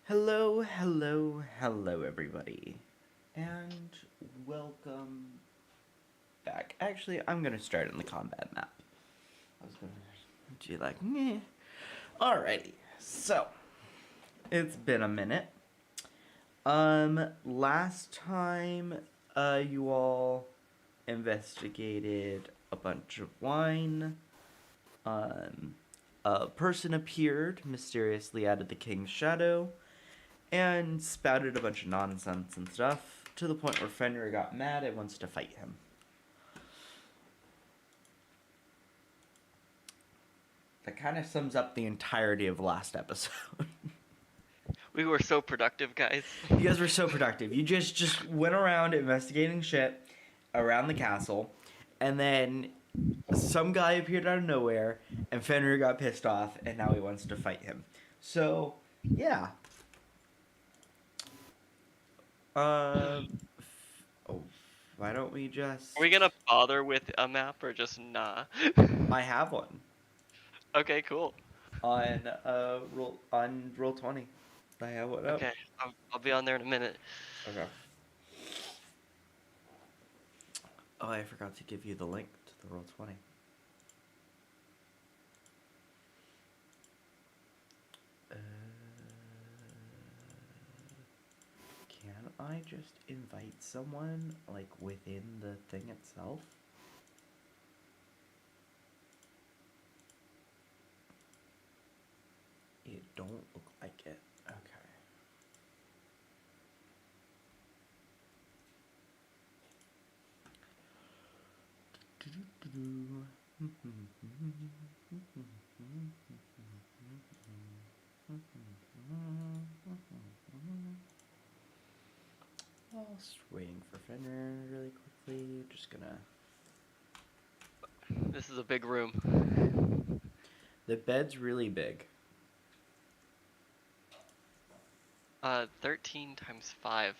Hello, hello, hello, everybody, and welcome back. Actually, I'm gonna start in the combat map. I was gonna do like, meh. Alrighty, so it's been a minute. Last time, you all investigated a bunch of wine. Um, a person appeared mysteriously out of the king's shadow and spouted a bunch of nonsense and stuff to the point where Fenrir got mad and wants to fight him. That kind of sums up the entirety of last episode. We were so productive, guys. You guys were so productive. You just went around investigating shit around the castle, and then some guy appeared out of nowhere, and Fenrir got pissed off, and now he wants to fight him. So, yeah. Um, oh, why don't we just? Are we gonna bother with a map or just nah? I have one Okay, cool. on roll 20. I have one up. Okay, I'll be on there in a minute. Okay. Oh, I forgot to give you the link to the roll 20. Uh, can I just invite someone like within the thing itself? It don't look like it. Okay. Whilst waiting for Fenrir really quickly, just gonna. This is a big room. The bed's really big. 13 times 5.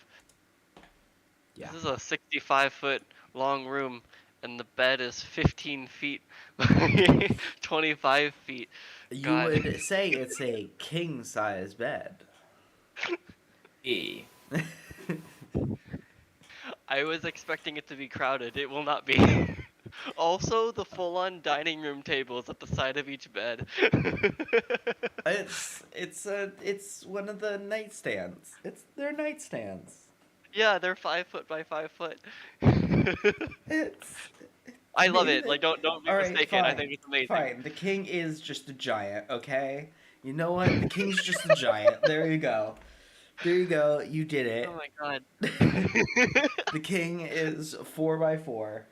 Yeah. This is a 65-foot long room, and the bed is 15 feet by 25 feet. You God. would say it's a king size bed. E. I was expecting it to be crowded. It will not be. Also, the full-on dining room table is at the side of each bed. It's one of the nightstands. They're nightstands. Yeah, they're 5 foot by 5 foot. It's I love it. maybe Like, don't be all right, mistaken. I fine, think it's amazing. fine. The king is just a giant, okay? You know what? The king's just a giant. There you go. There you go. You did Oh it. my god. The king is 4x4.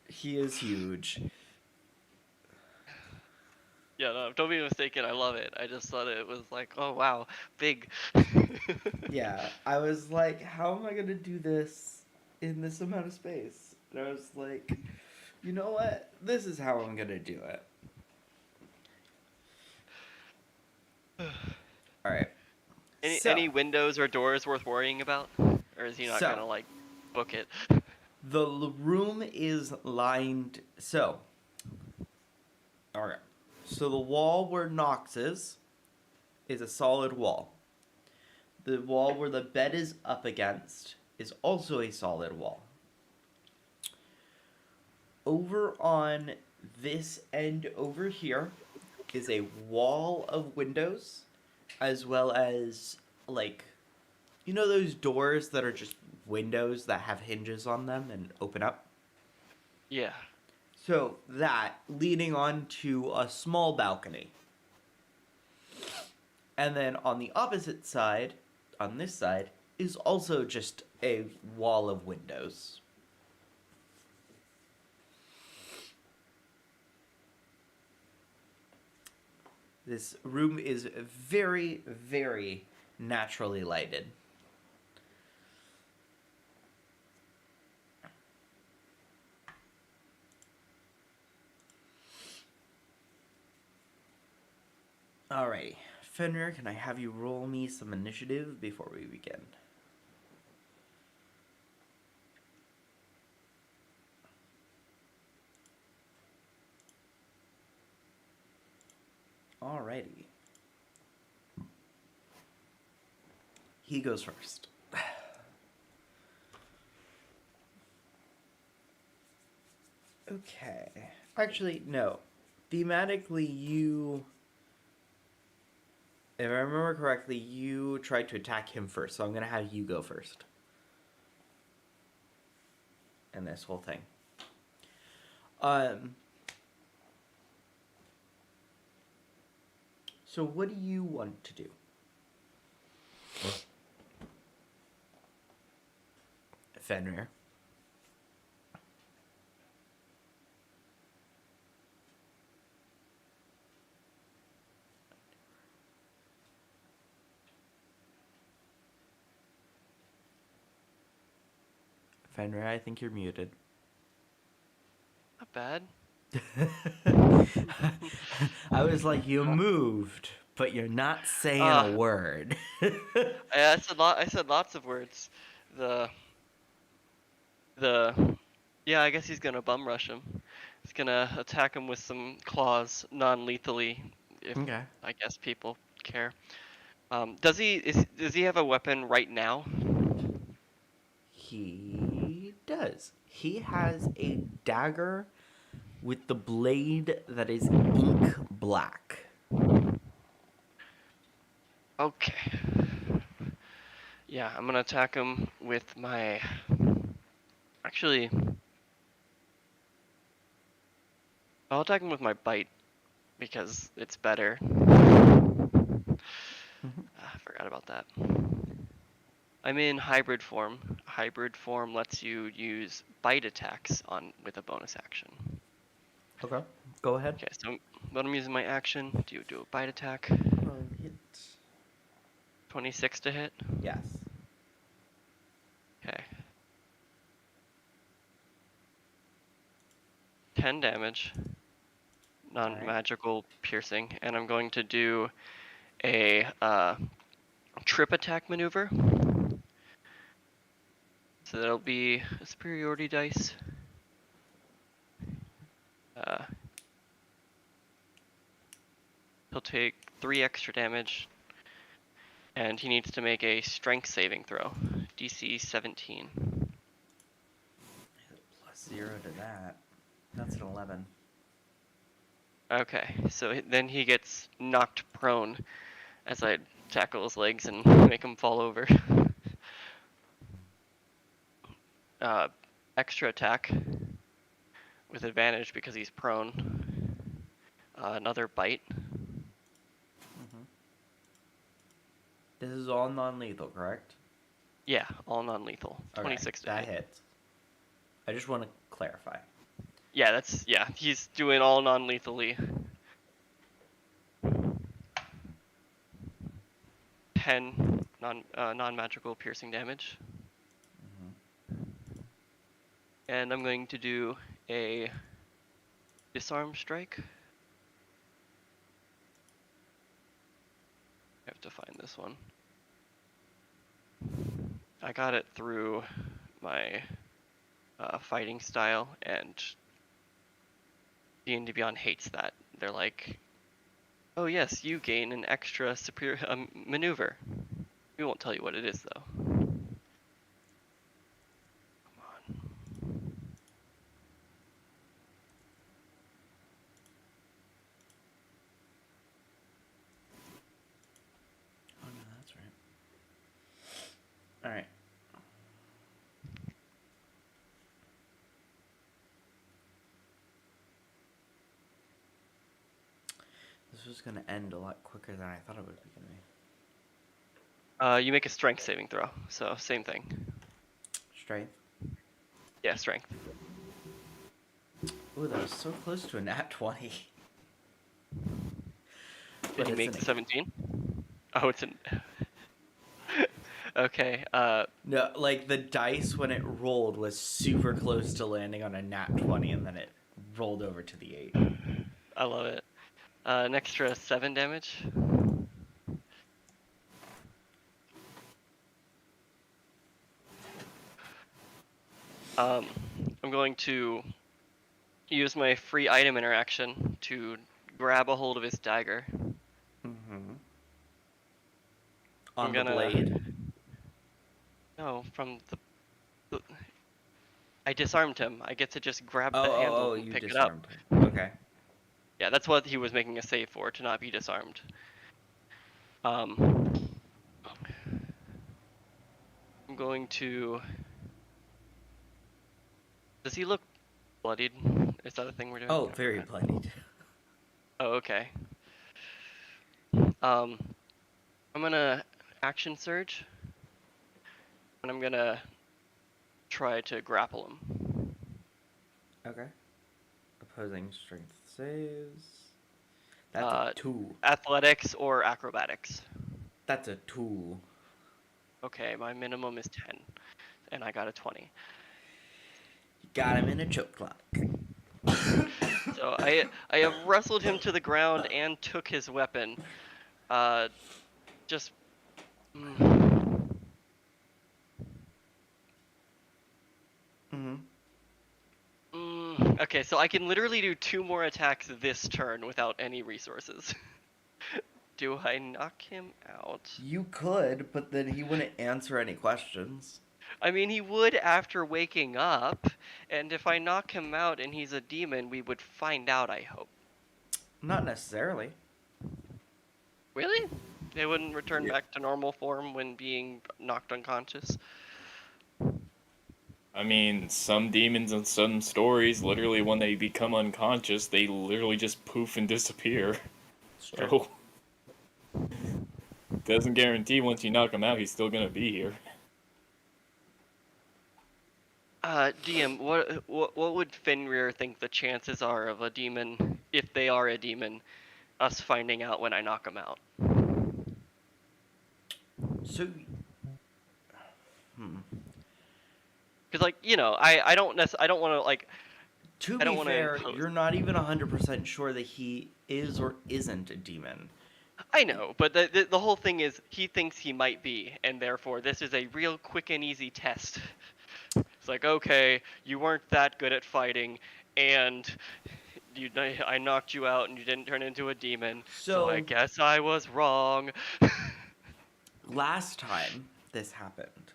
He is huge. Yeah, no, don't be mistaken. I love it. I just thought it was like, oh wow, big. Yeah, I was like, how am I gonna do this in this amount of space? And I was like, you know what? This is how I'm gonna do it. All right. Any So, any windows or doors worth worrying about, or is he not so gonna like book it? the room is lined. So, all right. So the wall where Nox is a solid wall. The wall where the bed is up against is also a solid wall. Over on this end over here is a wall of windows, as well as, like, you know those doors that are just windows that have hinges on them and open up? Yeah. So that leading onto a small balcony. And then on the opposite side, on this side, is also just a wall of windows. This room is very, very naturally lighted. Alrighty. Fenrir, can I have you roll me some initiative before we begin? Alrighty. He goes first. Okay. Actually, no. Thematically, if I remember correctly, you tried to attack him first, so I'm gonna have you go first. In this whole thing. So what do you want to do? Fenrir. Fenrir, I think you're muted. Not bad. I was like, you moved, but you're not saying a word. I said I said lots of words. The yeah, I guess he's gonna bum rush him. He's gonna attack him with some claws, non-lethally, if Okay. I guess people care. Does he have a weapon right now? He does. He has a dagger with the blade that is ink black. Okay. Yeah, I'm gonna attack him with my. Actually, I'll attack him with my bite because it's better. I forgot about that. I'm in hybrid form. Hybrid form lets you use bite attacks with a bonus action. Okay. Go ahead. Okay, so but I'm using my action to do a bite attack. Hit. 26 to hit. Yes. Okay. 10 damage. Non-magical piercing, and I'm going to do a trip attack maneuver. So that'll be a superiority dice. He'll take 3 extra damage, and he needs to make a strength saving throw. DC 17. Plus 0 to that. That's an 11. Okay, so then he gets knocked prone as I tackle his legs and make him fall over. Extra attack with advantage because he's prone. Another bite. This is all non-lethal, correct? Yeah, all non-lethal. Okay, 26 to that hit. hits. I just want to clarify. Yeah, he's doing all non-lethally. 10 non-magical piercing damage. And I'm going to do a disarm strike. I have to find this one. I got it through my fighting style, and D&D Beyond hates that. They're like, oh yes, you gain an extra superior maneuver. We won't tell you what it is though. Come on. Oh no, that's right. Alright. This was gonna end a lot quicker than I thought it would be gonna be. You make a strength saving throw, so same thing. Strength. Yeah, strength. Ooh, that was so close to a nat 20. Did he make the 17? Oh, it's an. Okay. No, like the dice when it rolled was super close to landing on a nat 20, and then it rolled over to the 8. I love it. An extra 7 damage. I'm going to use my free item interaction to grab a hold of his dagger. Mm-hmm. On the blade? No, from the. I disarmed him. I get to just grab Oh, the oh, handle oh, and you pick it up. disarmed him. Okay. Yeah, that's what he was making a save for, to not be disarmed. I'm going to. Does he look bloodied? Is that a thing we're doing? Oh, I very forgot. bloodied. Oh, okay. Um, I'm gonna action surge, and I'm gonna try to grapple him. Okay. Opposing strength saves. That's a Uh, 2. athletics or acrobatics. That's a 2. Okay, my minimum is 10, and I got a 20. You got him in a choke lock. So I have wrestled him to the ground and took his weapon. Uh, just. Mm, Mm-hmm. okay, so I can literally do 2 more attacks this turn without any resources. Do I knock him out? You could, but then he wouldn't answer any questions. I mean, he would after waking up, and if I knock him out and he's a demon, we would find out, I hope. Not necessarily. Really? They wouldn't return Yeah. back to normal form when being knocked unconscious? I mean, some demons in some stories, literally when they become unconscious, they literally just poof and disappear. It's true. So, doesn't guarantee once you knock him out, he's still gonna be here. DM, what would Fenrir think the chances are of a demon, if they are a demon, us finding out when I knock them out? So, Because like I don't want to like to I don't be want to fair, impose. you're not even 100% sure that he is or isn't a demon. I know, but the whole thing is he thinks he might be, and therefore this is a real quick and easy test. It's like, okay, you weren't that good at fighting, and I knocked you out, and you didn't turn into a demon, so I So, guess I was wrong. last time this happened,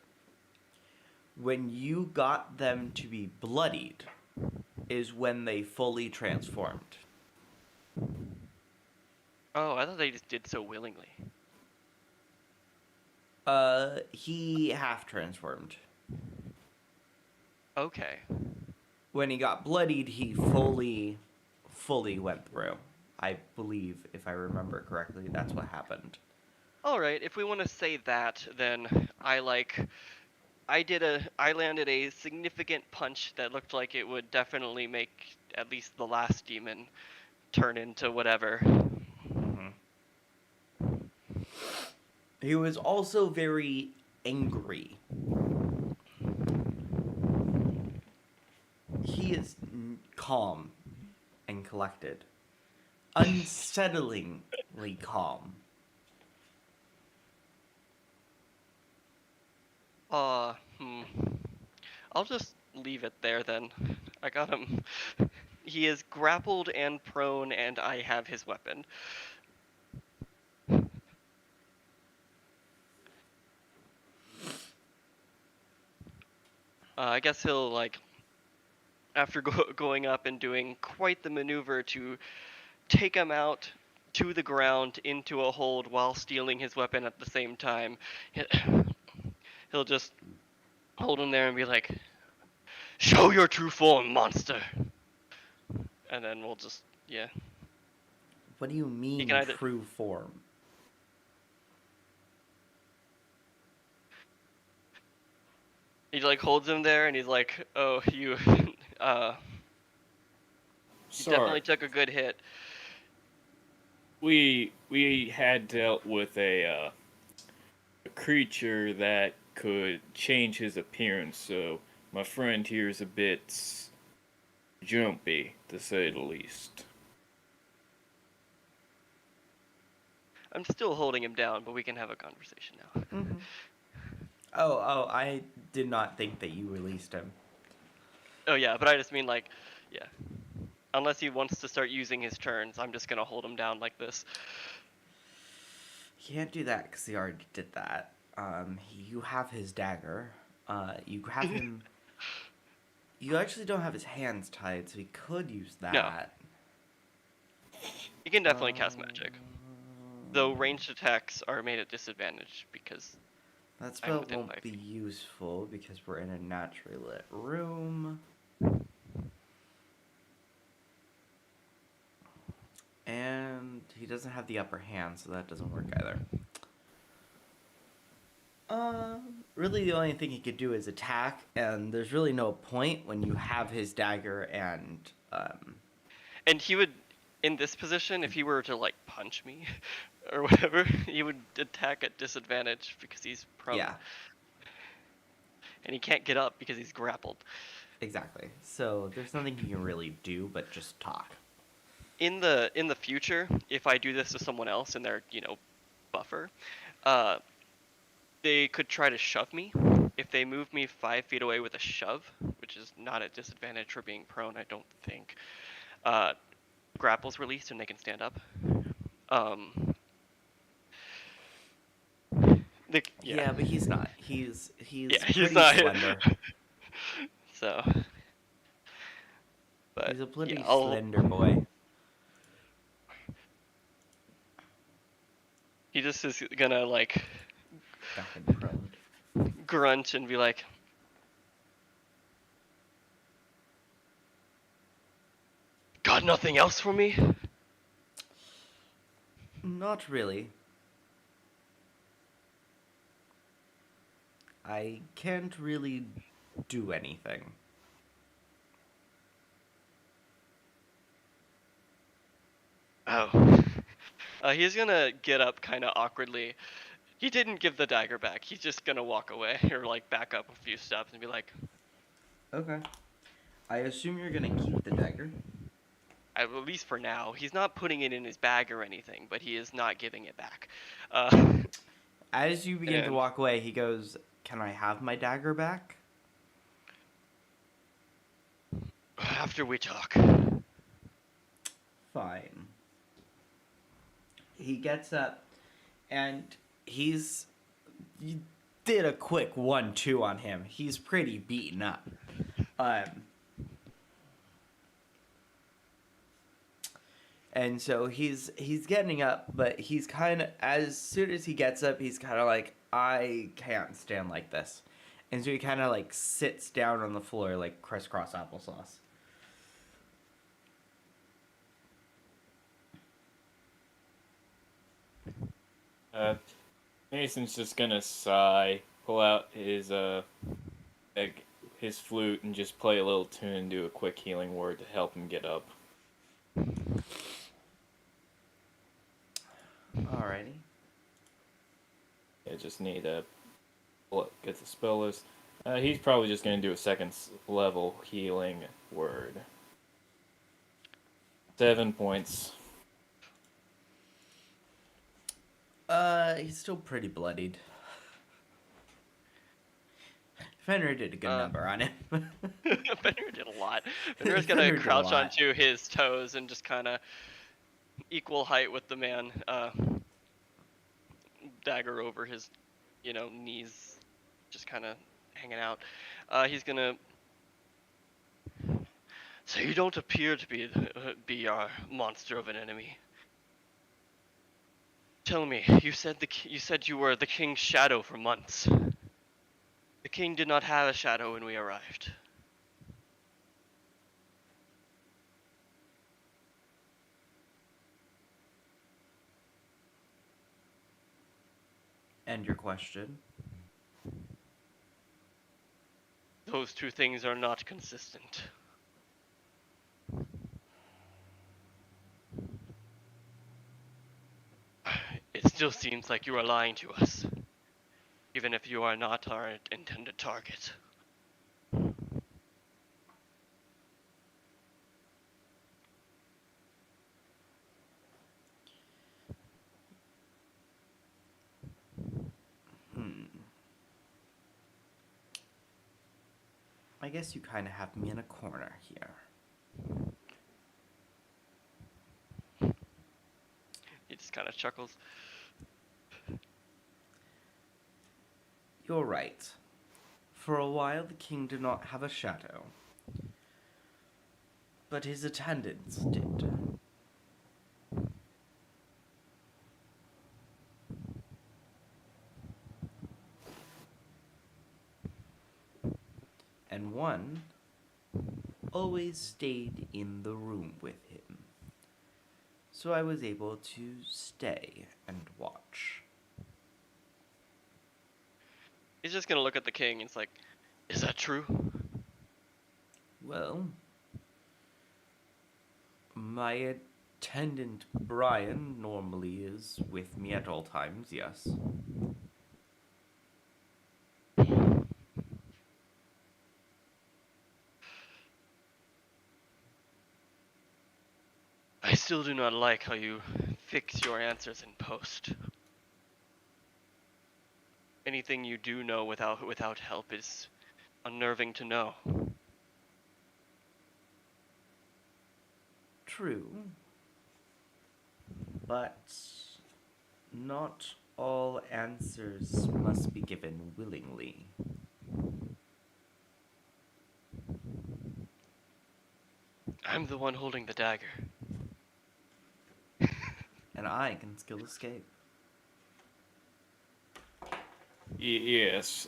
when you got them to be bloodied, is when they fully transformed. Oh, I thought they just did so willingly. He half transformed. Okay. When he got bloodied, he fully went through. I believe, if I remember correctly, that's what happened. All right, if we want to say that, then I landed a significant punch that looked like it would definitely make at least the last demon turn into whatever. He was also very angry. He is calm and collected. Unsettlingly calm. I'll just leave it there then. I got him. He is grappled and prone, and I have his weapon. I guess he'll, like, after going up and doing quite the maneuver to take him out to the ground into a hold while stealing his weapon at the same time, he'll just hold him there and be like, "Show your true form, monster!" And then we'll just, yeah. What do you mean, can either- true form? He like holds him there and he's like, "Oh, you, you Sorry, definitely took a good hit." we had dealt with a creature that could change his appearance, so my friend here is a bit jumpy, to say the least. I'm still holding him down, but we can have a conversation now. Mm-hmm. Oh, I did not think that you released him. Oh yeah, but I just mean like, yeah. Unless he wants to start using his turns, I'm just gonna hold him down like this. Can't do that because he already did that. You have his dagger. You have him. You actually don't have his hands tied, so he could use No, that. he can definitely cast magic. Though Um, ranged attacks are made at disadvantage because that I'm spell within won't 5 be feet. useful because we're in a naturally lit room. And he doesn't have the upper hand, so that doesn't work either. Really, the only thing he could do is attack, and there's really no point when you have his dagger and, And he would, in this position, if he were to like punch me or whatever, he would attack at disadvantage because he's prone, yeah, and he can't get up because he's grappled. exactly. So there's nothing he can really do but just talk. In the future, if I do this to someone else and they're buffer, uh, they could try to shove me. If they move me 5 feet away with a shove, which is not at disadvantage for being prone, I don't think. Grapple's released and they can stand up. Yeah, Yeah, but he's not. yeah, He's he's pretty not. slender. So, but He's a yeah, pretty I'll. slender boy. He just is gonna like Got him prone. grunt and be like, "Got nothing else for me?" Not really. I can't really do anything. Oh. He's gonna get up kind of awkwardly. He didn't give the dagger back. He's just gonna walk away or like back up a few steps and be like, Okay. I assume you're gonna keep the dagger. at least for now, he's not putting it in his bag or anything, but he is not giving it back. Uh, As you begin to and walk away, he goes, "Can I have my dagger back?" after we talk, Fine. He gets up, and he's... You did a quick 1-2 on him. He's pretty beaten up. And so he's getting up, but he's kind of, as soon as he gets up, he's kind of like, I can't stand like this. And so he kind of like sits down on the floor like crisscross applesauce. Mason's just gonna sigh, pull out his flute, and just play a little tune and do a quick healing word to help him get up. Alrighty. I just need to get the spell list. He's probably just gonna do a second level healing word. 7 points. He's still pretty bloodied. Fenrir did a good number on him. Fenrir did a lot. Fenrir's gonna Fenrir did a crouch lot. onto his toes and just kind of equal height with the man, dagger over his, knees, just kind of hanging out. He's gonna. So you don't appear to be our monster of an enemy. Tell me, you said you were the king's shadow for months. The king did not have a shadow when we arrived. And your question? Those two things are not consistent. It still seems like you are lying to us, even if you are not our intended target. I guess you kind of have me in a corner here. He just kind of chuckles. You're right. For a while, the king did not have a shadow, but his attendants did. And one always stayed in the room with him. So I was able to stay and watch. He's just gonna look at the king and it's like, is that true? Well, my attendant Brian normally is with me at all times, yes. I still do not like how you fix your answers in post. Anything you do know without help is unnerving to know. True. But not all answers must be given willingly. I'm the one holding the dagger. And I can skill escape. Yes,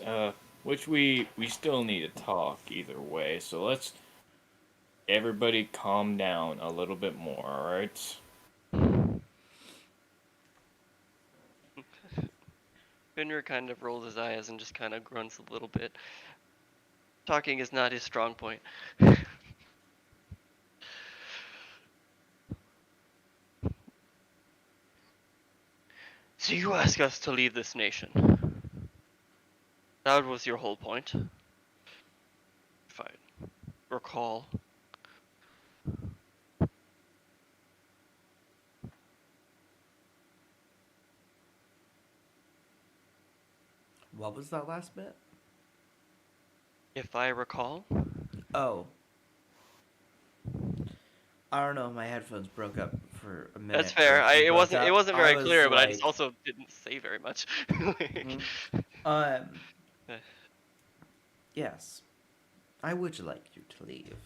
which we still need to talk either way, so let's everybody calm down a little bit more, alright? Finner kind of rolls his eyes and just kind of grunts a little bit. Talking is not his strong point. So you ask us to leave this nation. That was your whole point. If I recall. What was that last bit? If I recall? Oh. I don't know, my headphones broke up for a minute. That's fair. It wasn't very clear, but I just also didn't say very much. Yes. I would like you to leave.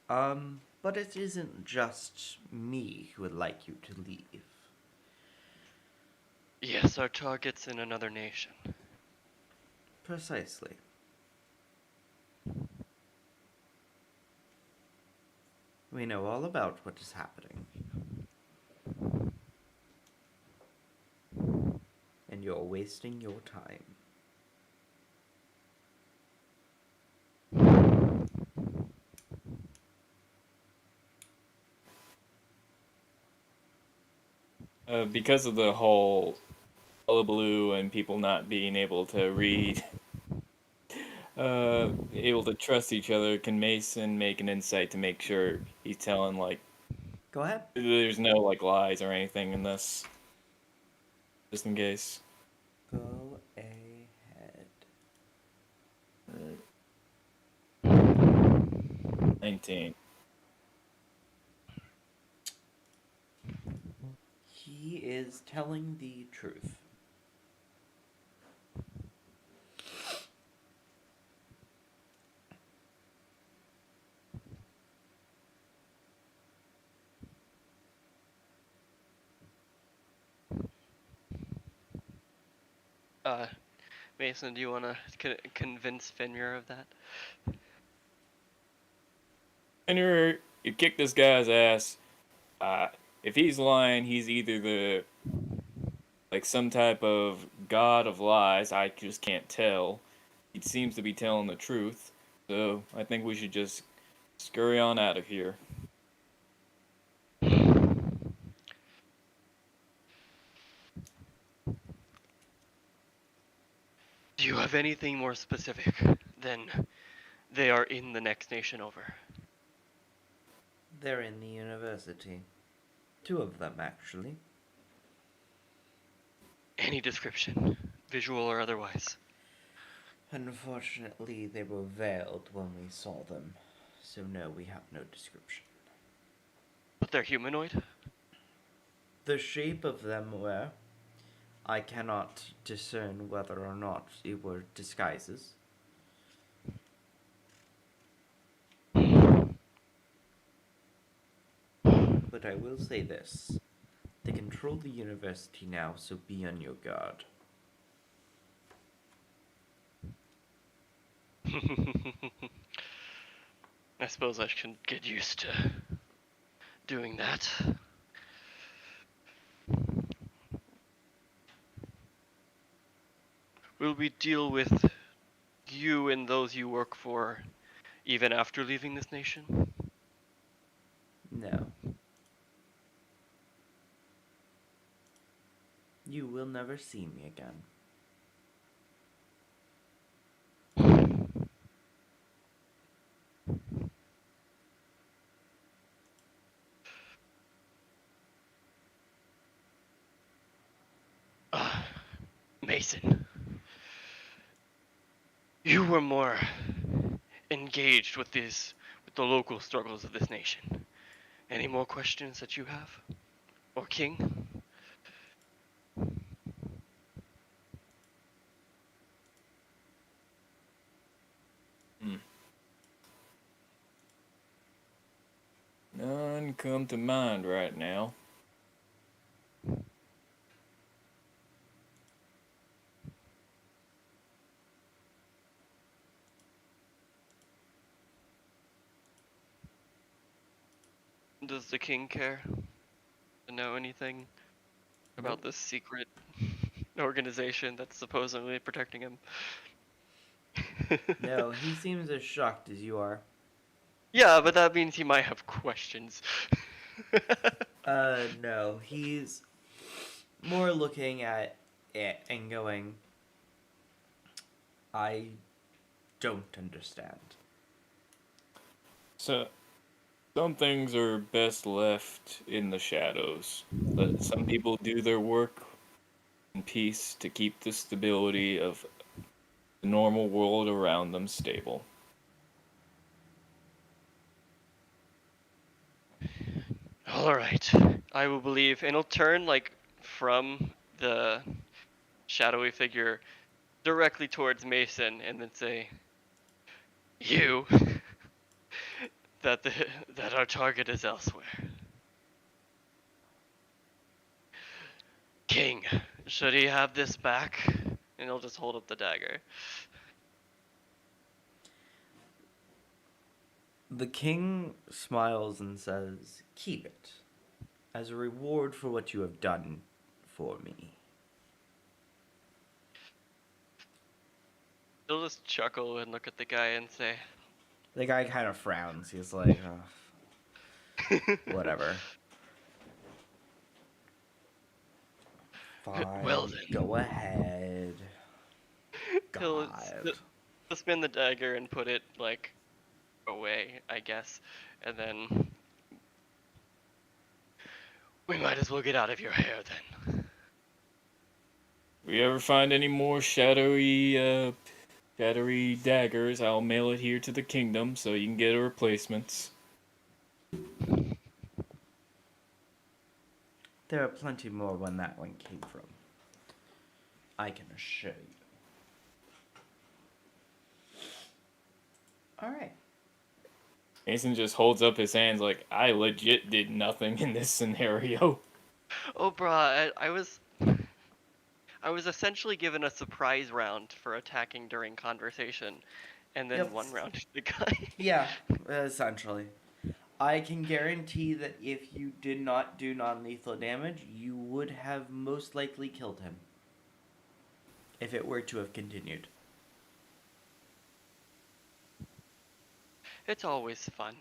But it isn't just me who would like you to leave. Yes, our target's in another nation. Precisely. We know all about what is happening. And you're wasting your time. Because of the whole hullabaloo and people not being able to read, able to trust each other, can Mason make an insight to make sure he's telling, like, Go ahead. there's no, like, lies or anything in this? Just in case. Go ahead. 19. He is telling the truth. Mason, do you want to convince Fenrir of that? And you kick this guy's ass. If he's lying, he's either the like some type of god of lies. I just can't tell. He seems to be telling the truth. So I think we should just scurry on out of here. Do you have anything more specific than they are in the next nation over? They're in the university. 2 of them, actually. Any description, visual or otherwise? Unfortunately, they were veiled when we saw them. So no, we have no description. But they're humanoid? The shape of them were. I cannot discern whether or not it were disguises. But I will say this. They control the university now, so be on your guard. I suppose I should get used to doing that. Will we deal with you and those you work for even after leaving this nation? No. You will never see me again. Mason, you were more engaged with the local struggles of this nation. Any more questions that you have? Or King? None come to mind right now. Does the King care to know anything about Nope. this secret organization that's supposedly protecting him? No, he seems as shocked as you are. Yeah, but that means he might have questions. No, he's more looking at it and going, I don't understand. So, some things are best left in the shadows. Let some people do their work in peace to keep the stability of the normal world around them stable. Alright, I will believe, and he'll turn, like, from the shadowy figure directly towards Mason and then say, You, that that our target is elsewhere. King, should he have this back? And he'll just hold up the dagger. The king smiles and says, keep it, as a reward for what you have done for me. He'll just chuckle and look at the guy and say, The guy kind of frowns. He's like, whatever. Fine, Well then. go ahead. He'll God. spin the dagger and put it, like, away, I guess. And then we might as well get out of your hair then. If we ever find any more shadowy daggers, I'll mail it here to the kingdom so you can get a replacements. There are plenty more when that one came from. I can assure you. Alright. Mason just holds up his hands like, I legit did nothing in this scenario. Oh, brah, I was essentially given a surprise round for attacking during conversation, and then Yep. one round to the guy. Yeah, essentially. I can guarantee that if you did not do non-lethal damage, you would have most likely killed him. If it were to have continued. It's always fun.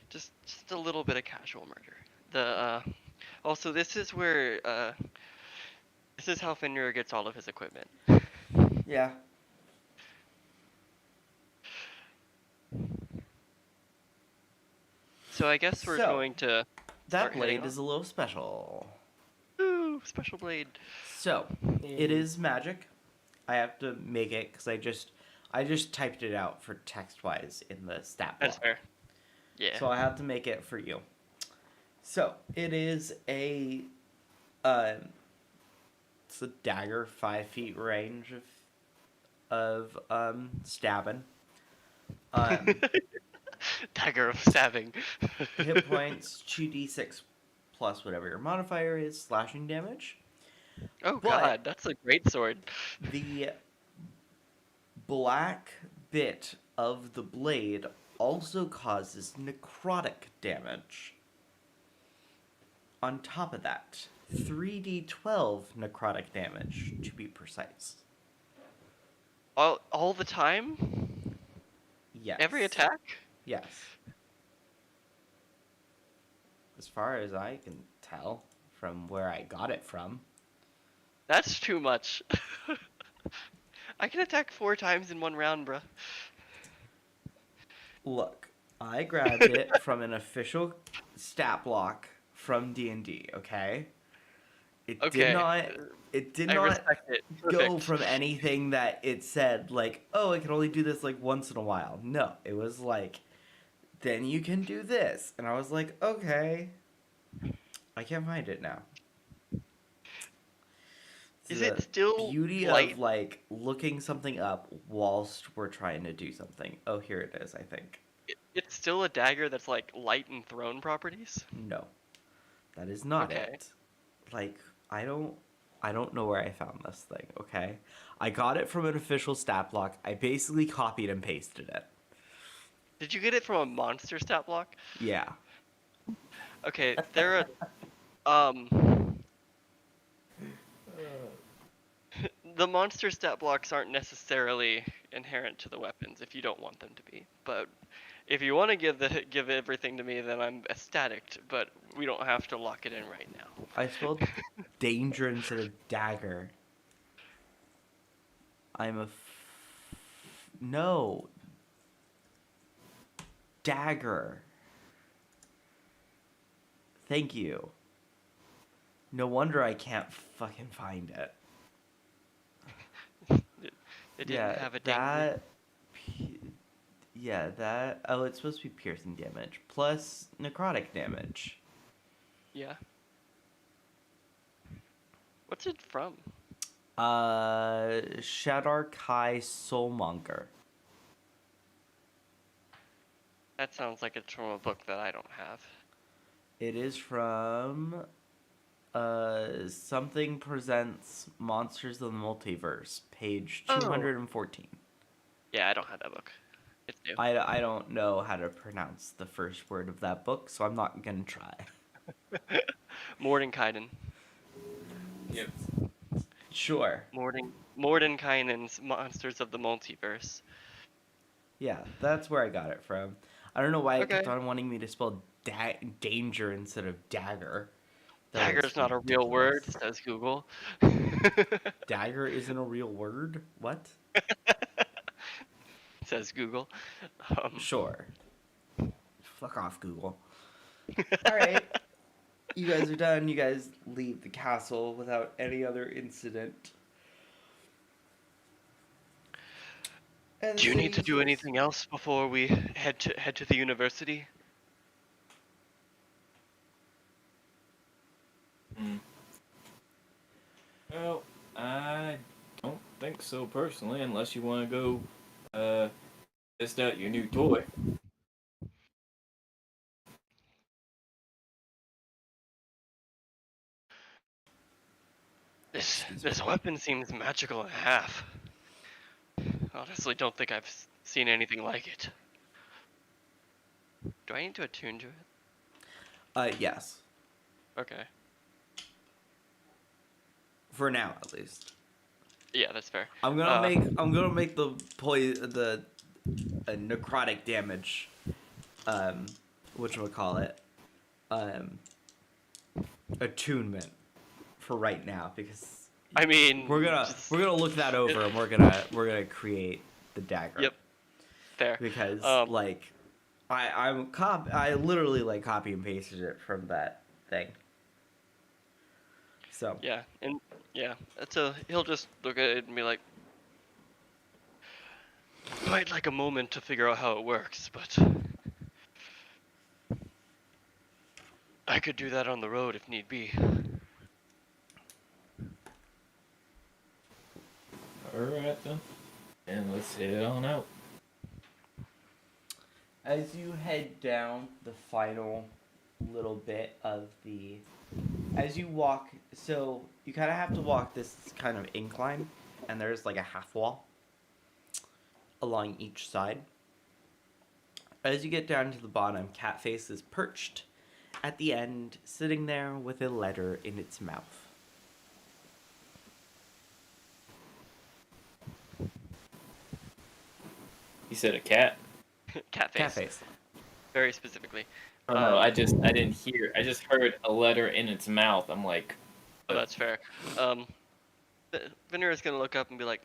Just a little bit of casual murder. Also, this is where this is how Fenrir gets all of his equipment. Yeah. So I guess we're So, going to That start heading blade is a little special. Ooh, special blade. So, it is magic. I have to make it because I just typed it out for text-wise in the stat block. That's fair. Yeah. So I have to make it for you. So it is a It's a dagger, 5 feet range of stabbing. Um, Dagger of stabbing. hit points 2d6 plus whatever your modifier is, slashing damage. Oh But god, that's a great sword. the black bit of the blade also causes necrotic damage. On top of that, 3d12 necrotic damage, to be precise. All the time? Yes. Every attack? Yes. As far as I can tell from where I got it from. That's too much. I can attack 4 times in one round, bruh. Look, I grabbed it from an official stat block from D&D, okay? It did Okay. not it did I not respect it. go Perfect. from anything that it said like, "Oh, I can only do this like once in a while." No, it was like, "Then you can do this." And I was like, "Okay." I can't find it now. It's Is it the still beauty light? of like looking something up whilst we're trying to do something. Oh, here it is, I think. It's still a dagger that's like light and thrown properties? No. That is not Okay. it. Like, I don't know where I found this thing, okay? I got it from an official stat block. I basically copied and pasted it. Did you get it from a monster stat block? Yeah. Okay, there are the monster stat blocks aren't necessarily inherent to the weapons if you don't want them to be. But if you want to give everything to me, then I'm ecstatic. But we don't have to lock it in right now. I spelled danger instead of dagger. No. Dagger. Thank you. No wonder I can't fucking find it. It didn't have a danger. that. Yeah, that. Oh, it's supposed to be piercing damage plus necrotic damage. Yeah. What's it from? Shadar Kai Soulmonger. That sounds like it's from a book that I don't have. It is from Something Presents Monsters of the Multiverse, page Oh. 214. Yeah, I don't have that book. It's new. I don't know how to pronounce the first word of that book, so I'm not gonna try. Mordenkainen. Yep. Sure. Mordenkainen's Monsters of the Multiverse. Yeah, that's where I got it from. I don't know why it kept Okay. on wanting me to spell danger instead of dagger. That was Dagger's not a real word, ridiculous. says Google. Dagger isn't a real word? What? Says Google. Sure. Fuck off, Google. Alright. You guys are done. You guys leave the castle without any other incident. And Do you need to city do says- anything else before we head to the university? Well, I don't think so personally, unless you want to go test out your new toy. This weapon seems magical and a half. Honestly, don't think I've seen anything like it. Do I need to attune to it? Yes. Okay. For now, at least. Yeah, that's fair. I'm gonna make the necrotic damage, whatchamacallit, attunement for right now, because I mean, we're gonna look that over and we're gonna create the dagger. Yep. Fair. Because like I literally like copy and pasted it from that thing. So Yeah, and yeah, he'll just look at it and be like, might like a moment to figure out how it works, but I could do that on the road if need be. Alright then. And let's head on out. As you head down the final little bit of the. As you walk, so you kind of have to walk this kind of incline, and there's like a half wall along each side. As you get down to the bottom, Catface is perched at the end, sitting there with a letter in its mouth. You said a cat? Cat face. Catface. Very specifically. Oh no, I didn't hear. I just heard a letter in its mouth. I'm like, Oh, that's fair. Vanera's gonna look up and be like,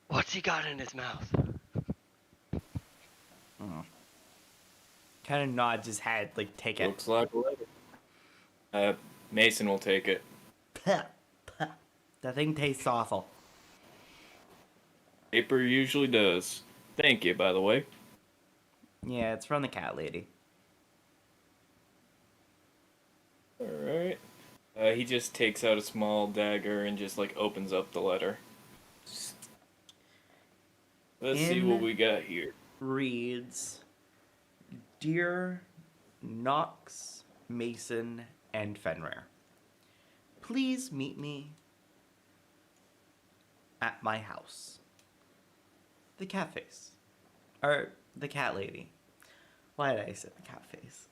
"What's he got in his mouth?" Kind of nods his head, like, take it. looks like a letter. Mason will take it. That thing tastes awful. Paper usually does. Thank you, by the way. Yeah, it's from the cat lady. Alright. He just takes out a small dagger and just, like, opens up the letter. Let's see what we got here. Reads, Dear Knox, Mason, and Fenrir, please meet me at my house. The cat face. Or the cat lady. Why did I say the cat face?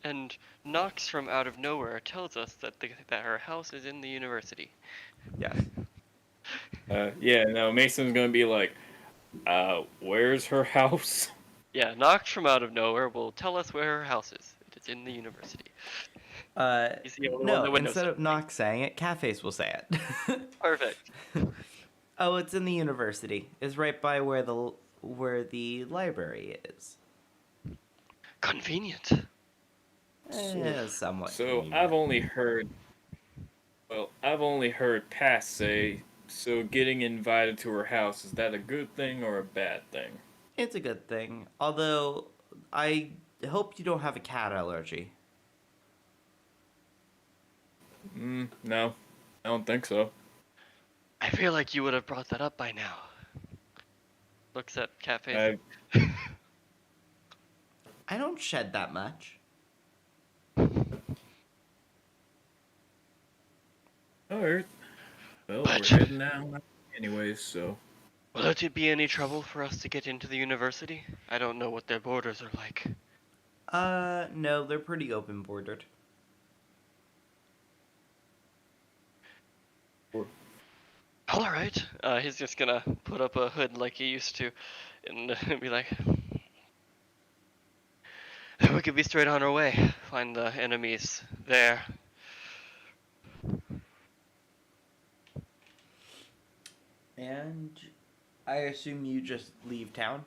And Nox from out of nowhere tells us that that her house is in the university. Yes. Yeah, no, Mason's gonna be like, where's her house? Yeah, Nox from out of nowhere will tell us where her house is. It is in the university. He's the only one No, that would know instead of something. Knox saying it, Catface will say it. Perfect. Oh, it's in the university. It's right by where the library is. Convenient. Somewhat. So convenient. I've only heard Pass say, so getting invited to her house, is that a good thing or a bad thing? It's a good thing. Although, I hope you don't have a cat allergy. No. I don't think so. I feel like you would have brought that up by now. Looks at Catface. I don't shed that much. Alright. Well, But- we're heading now anyways, so... Will it be any trouble for us to get into the university? I don't know what their borders are like. No, they're pretty open bordered. Alright. He's just gonna put up a hood like he used to and be like, we could be straight on our way. Find the enemies there. And I assume you just leave town?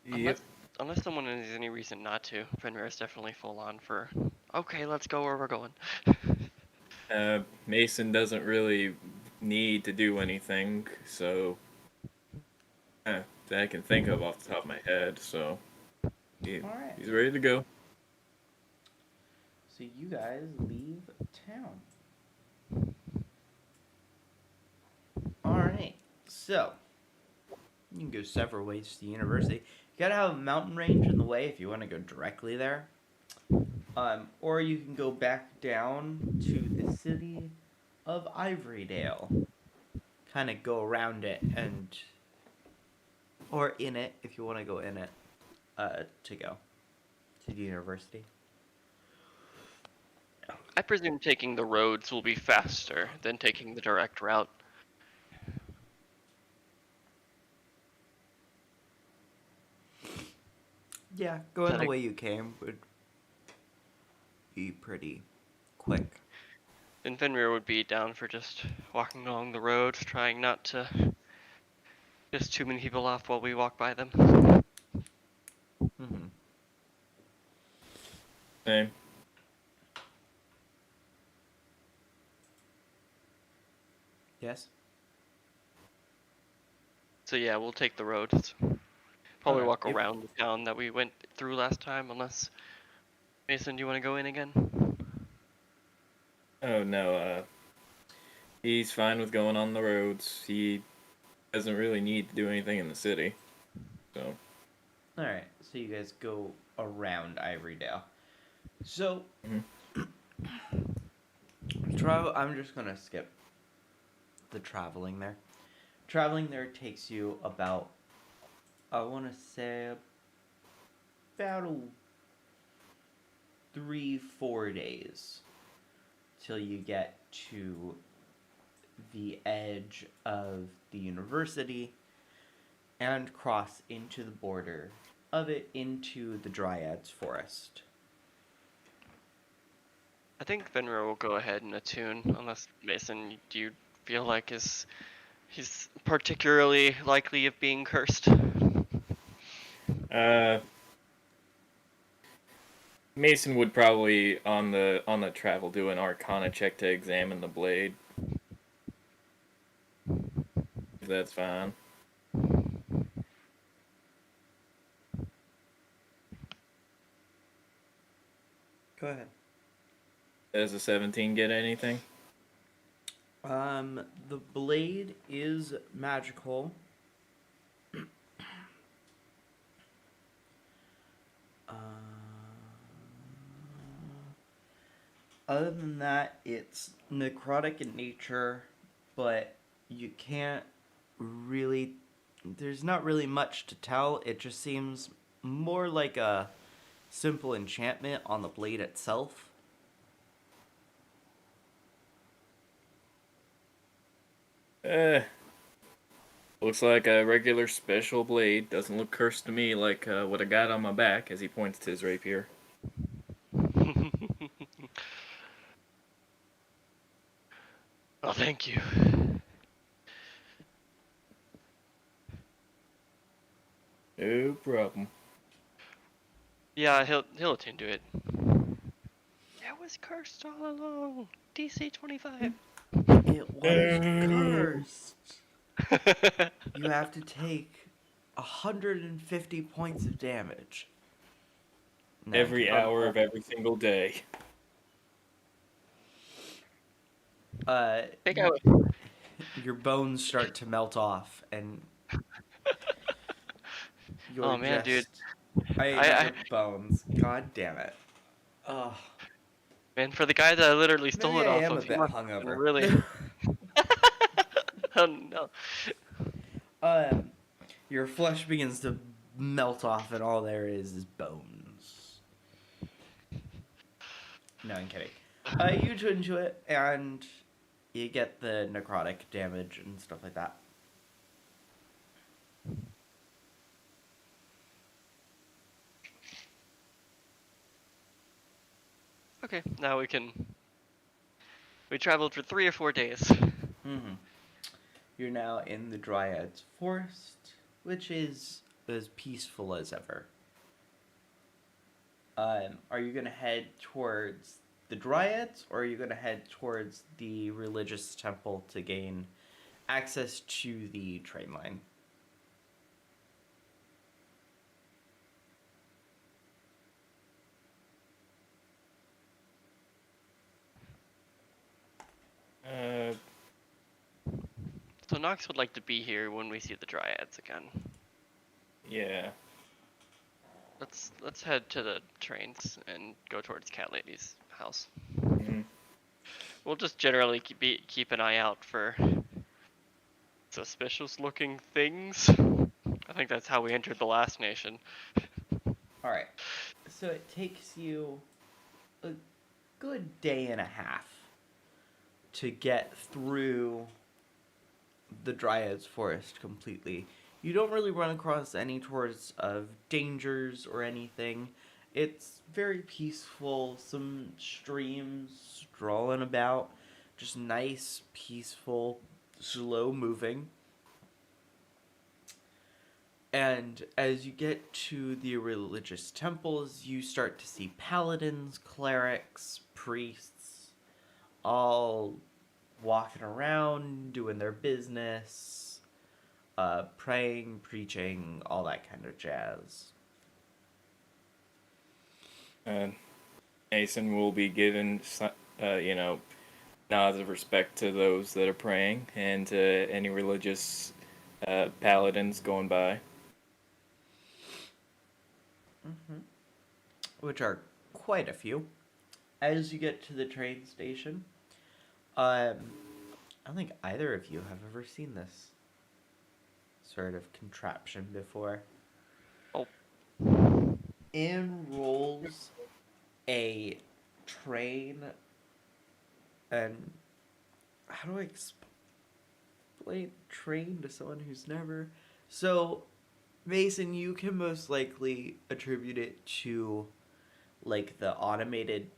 Yep. Unless someone has any reason not to. Fenrir is definitely full on for, okay, let's go where we're going. Mason doesn't really need to do anything, so... that I can think of off the top of my head, so... Alright. He's ready to go. So you guys leave town. Alright. So, you can go several ways to the university. You gotta have a mountain range in the way if you want to go directly there. Or you can go back down to the city of Ivorydale. Kind of go around it and... Or in it, if you want to go in it, to go to the university. I presume taking the roads will be faster than taking the direct route. Yeah, going the Like- way you came would be pretty quick. Then Fenrir would be down for just walking along the road, trying not to piss too many people off while we walk by them. Mm-hmm. Same. Yes? So yeah, we'll take the roads. Probably Alright, walk if- around the town that we went through last time, unless... Mason, do you want to go in again? Oh no, he's fine with going on the roads. He doesn't really need to do anything in the city. So, Alright, so you guys go around Ivorydale. So, mhm. I'm just gonna skip the traveling there. Traveling there takes you about, I want to say, about 3-4 days till you get to the edge of the university and cross into the border of it into the Dryads Forest. I think Venro will go ahead and attune, unless Mason, do you feel like he's particularly likely of being cursed? uh, Mason would probably on the travel do an Arcana check to examine the blade. If that's fine. Go ahead. Does a 17 get anything? The blade is magical. Uh, Other than that, it's necrotic in nature, but you can't really. There's not really much to tell. It just seems more like a simple enchantment on the blade itself. Eh, looks like a regular special blade. Doesn't look cursed to me like what I got on my back as he points to his rapier. Oh, thank you. No problem. Yeah, he'll attune to it. It was cursed all along. DC 25. It was cursed. You have to take 150 points of damage. No, Every hour of every single day. Think I your bones start to melt off, and you're Oh man, dude. your bones. God damn it. Oh, Man, for the guy that I literally stole maybe it I off am a of, he bit must have been hungover. really. Oh no. um, your flesh begins to melt off, and all there is bones. No, I'm kidding. You tune into it, and you get the necrotic damage and stuff like that. Okay, now we traveled for 3 or 4 days. Mm-hmm. You're now in the Dryad's Forest, which is as peaceful as ever. Are you gonna head towards the Dryads, or are you gonna head towards the religious temple to gain access to the train line? Uh, So Nox would like to be here when we see the Dryads again. yeah. Let's head to the trains and go towards Cat Lady's house. Mm-hmm. We'll just generally keep an eye out for suspicious looking things. I think that's how we entered the last nation. Alright, so it takes you a good day and a half to get through the Dryad's Forest completely. You don't really run across any sorts of dangers or anything. It's very peaceful, some streams strolling about, just nice, peaceful, slow moving. And as you get to the religious temples, you start to see paladins, clerics, priests, all walking around, doing their business, praying, preaching, all that kind of jazz. And Mason will be given, nods of respect to those that are praying and to any religious paladins going by. Which are quite a few. As you get to the train station, I don't think either of you have ever seen this sort of contraption before. Oh, In rolls a train, and how do I explain train to someone who's never? So, Mason, you can most likely attribute it to like the automated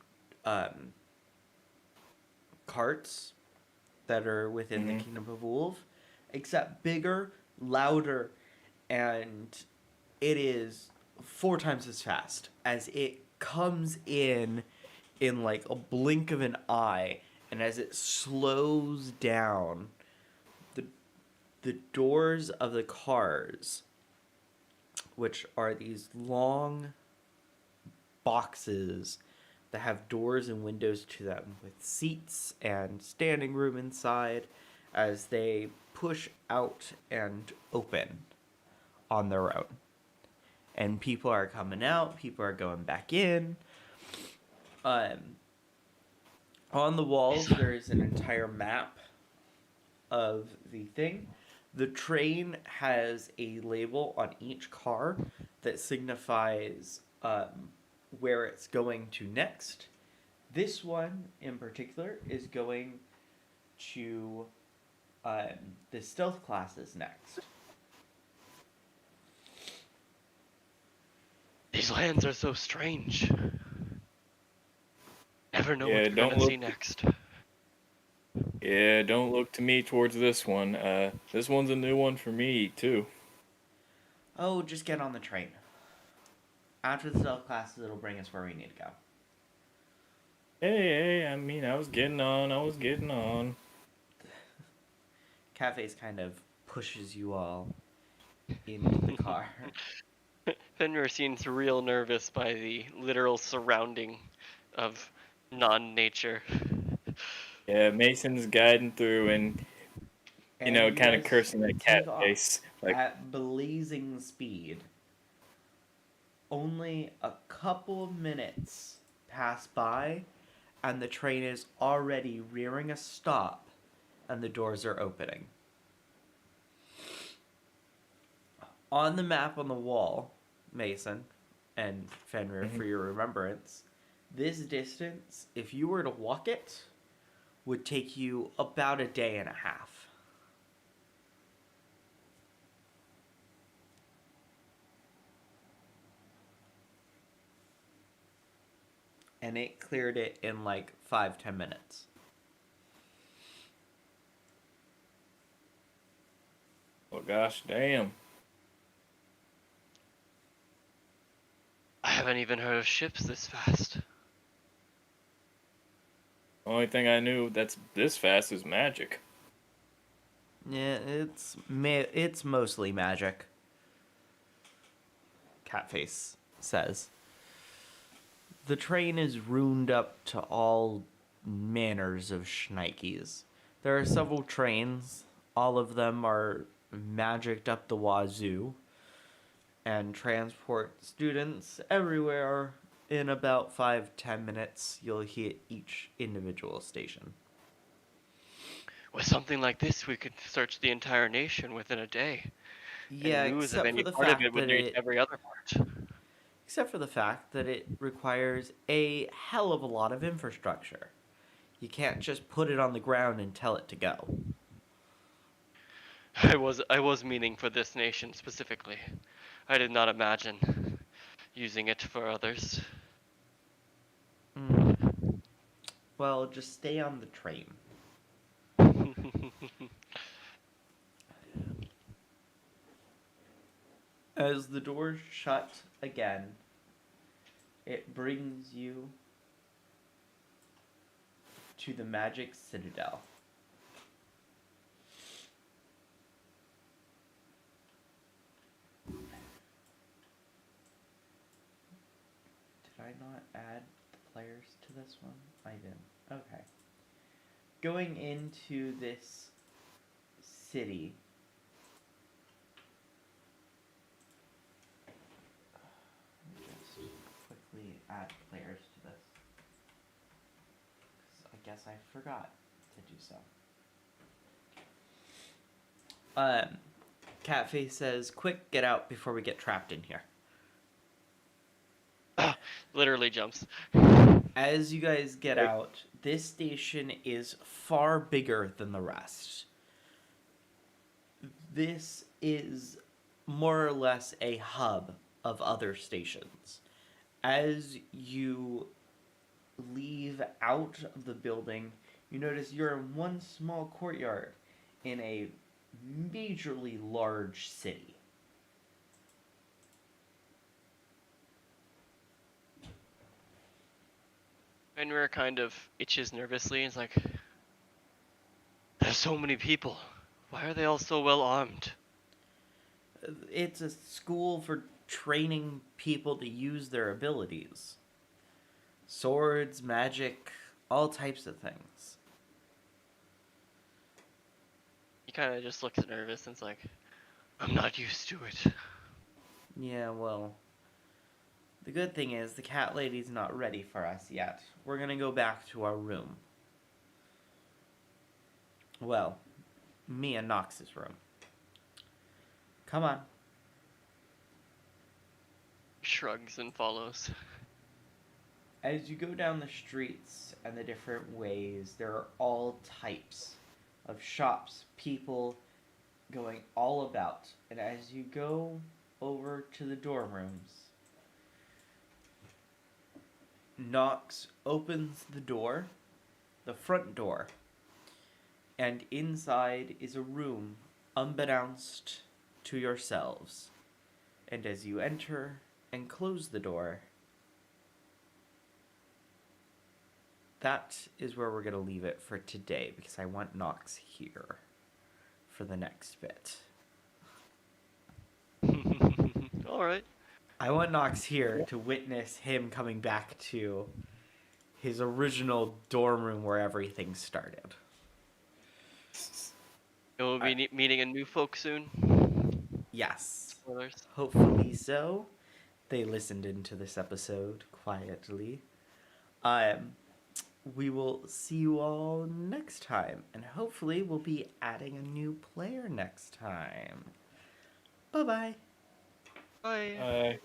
um, carts that are within the Mm-hmm. Kingdom of Wolf, except bigger, louder, and it is 4 times as fast as it comes in like a blink of an eye, and as it slows down, the the doors of the cars, which are these long boxes that have doors and windows to them with seats and standing room inside, as they push out and open on their own. And people are coming out, people are going back in. Um, on the walls, there is an entire map of the thing. The train has a label on each car that signifies where it's going to next. This one in particular is going to the stealth classes next. these lands are so strange. Never know what Yeah, you're don't gonna look. see next. Yeah, don't look to me towards this one. This one's a new one for me too. Oh, just get on the train. After the stealth classes, it'll bring us where we need to go. Hey, I mean, I was getting on. I was getting on. Cafe's kind of pushes you all into the car. Fenrir seems real nervous by the literal surrounding of non-nature. Yeah, Mason's guiding through and And you kind of guys cursing at cat take off face. Like, at blazing speed. Only a couple of minutes pass by, and the train is already rearing a stop, and the doors are opening. On the map on the wall, Mason and Fenrir, mhm. for your remembrance, this distance, if you were to walk it, would take you about a day and a half. And it cleared it in like 5-10 minutes. Oh gosh, damn. I haven't even heard of ships this fast. Only thing I knew that's this fast is magic. Yeah, it's mostly magic. Catface says. The train is ruined up to all manners of shnikes. There are several trains. All of them are magicked up the wazoo and transport students everywhere. In about 5-10 minutes, you'll hit each individual station. With something like this, we could search the entire nation within a day, and Yeah, news of except for any the part of it fact would that reach every other part. it requires a hell of a lot of infrastructure. You can't just put it on the ground and tell it to go. I was meaning for this nation specifically. I did not imagine using it for others. Mm, well, just stay on the train. As the doors shut again, it brings you to the Magic Citadel. Did I not add the players to this one? I didn't. Okay. going into this city. Let me just quickly add players to this. 'Cause I guess I forgot to do so. Catface says, "Quick, get out before we get trapped in here." Literally jumps. As you guys get out, this station is far bigger than the rest. This is more or less a hub of other stations. As you leave out of the building, you notice you're in one small courtyard in a majorly large city. Fenrir kind of itches nervously and is like, there's so many people. Why are they all so well armed? It's a school for training people to use their abilities. Swords, magic, all types of things. He kind of just looks nervous and is like, I'm not used to it. Yeah, well, the good thing is the cat lady's not ready for us yet. We're gonna go back to our room. Well, me and Nox's room. Come on. Shrugs and follows. As you go down the streets and the different ways, there are all types of shops, people going all about. And as you go over to the dorm rooms, Nox opens the door, the front door, and inside is a room unbeknownst to yourselves. And as you enter and close the door, that is where we're going to leave it for today because I want Nox here for the next bit. Alright. I want Nox here to witness him coming back to his original dorm room where everything started. We'll be meeting a new folk soon. Yes. Spoilers. Hopefully so. They listened into this episode quietly. We will see you all next time, and hopefully we'll be adding a new player next time. Bye-bye. Bye. Bye.